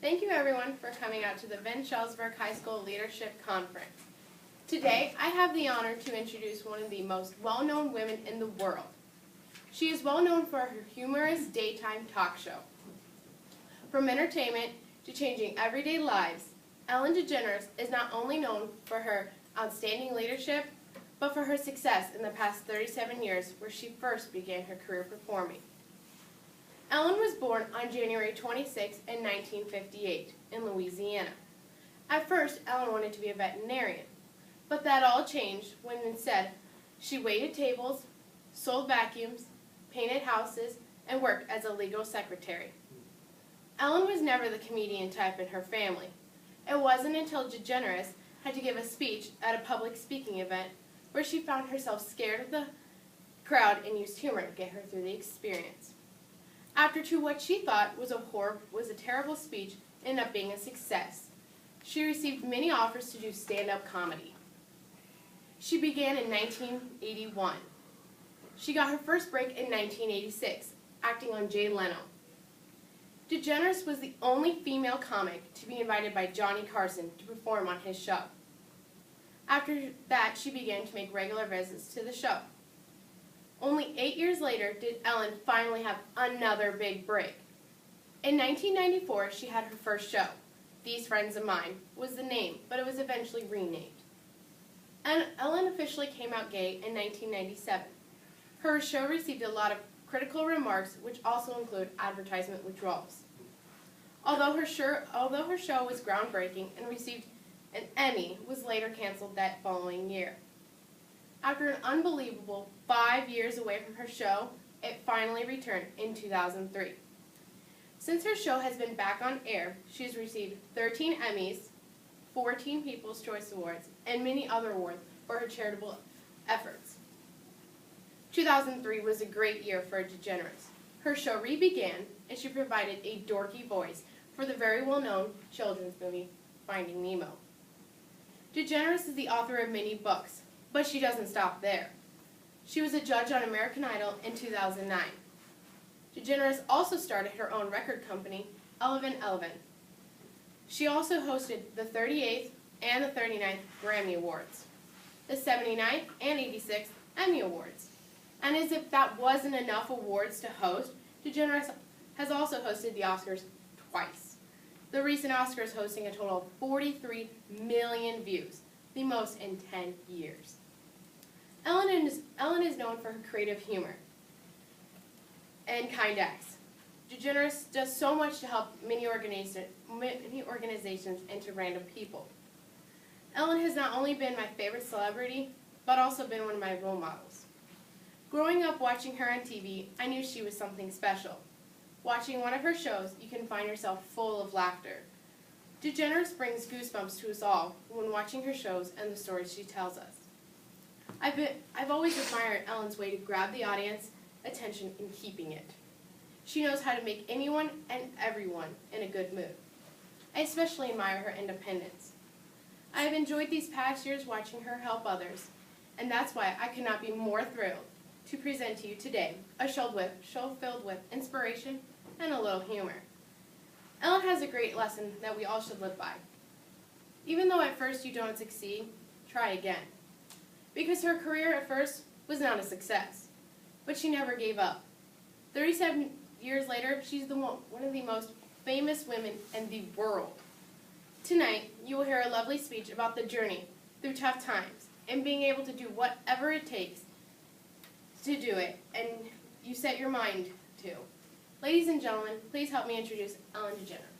Thank you everyone for coming out to the Ben Schellsberg High School Leadership Conference. Today, I have the honor to introduce one of the most well-known women in the world. She is well known for her humorous daytime talk show. From entertainment to changing everyday lives, Ellen DeGeneres is not only known for her outstanding leadership, but for her success in the past 37 years where she first began her career performing. Ellen was born on January 26 in 1958 in Louisiana. At first, Ellen wanted to be a veterinarian, but that all changed when instead she waited tables, sold vacuums, painted houses, and worked as a legal secretary. Ellen was never the comedian type in her family. It wasn't until DeGeneres had to give a speech at a public speaking event where she found herself scared of the crowd and used humor to get her through the experience. After what she thought was a terrible speech, ended up being a success. She received many offers to do stand-up comedy. She began in 1981. She got her first break in 1986, acting on Jay Leno. DeGeneres was the only female comic to be invited by Johnny Carson to perform on his show. After that, she began to make regular visits to the show. Only 8 years later did Ellen finally have another big break. In 1994, she had her first show. These Friends of Mine was the name, but it was eventually renamed. And Ellen officially came out gay in 1997. Her show received a lot of critical remarks, which also include advertisement withdrawals. Although her show was groundbreaking and received an Emmy, it was later canceled that following year. After an unbelievable 5 years away from her show, it finally returned in 2003. Since her show has been back on air, she has received 13 Emmys, 14 People's Choice Awards, and many other awards for her charitable efforts. 2003 was a great year for DeGeneres. Her show re-began, and she provided a dorky voice for the very well-known children's movie, Finding Nemo. DeGeneres is the author of many books, but she doesn't stop there. She was a judge on American Idol in 2009. DeGeneres also started her own record company, Elevin. She also hosted the 38th and the 39th Grammy Awards, the 79th and 86th Emmy Awards. And as if that wasn't enough awards to host, DeGeneres has also hosted the Oscars twice. The recent Oscars hosting a total of 43 million views, the most in 10 years. Ellen is known for her creative humor and kind acts. DeGeneres does so much to help many organizations and to random people. Ellen has not only been my favorite celebrity, but also been one of my role models. Growing up watching her on TV, I knew she was something special. Watching one of her shows, you can find yourself full of laughter. DeGeneres brings goosebumps to us all when watching her shows and the stories she tells us. I've always admired Ellen's way to grab the audience attention in keeping it. She knows how to make anyone and everyone in a good mood. I especially admire her independence. I have enjoyed these past years watching her help others, and that's why I could not be more thrilled to present to you today a show filled with inspiration and a little humor. Ellen has a great lesson that we all should live by. Even though at first you don't succeed, try again. Because her career at first was not a success, but she never gave up. 37 years later, she's one of the most famous women in the world. Tonight, you will hear a lovely speech about the journey through tough times and being able to do whatever it takes to do it, and you set your mind to. Ladies and gentlemen, please help me introduce Ellen DeGeneres.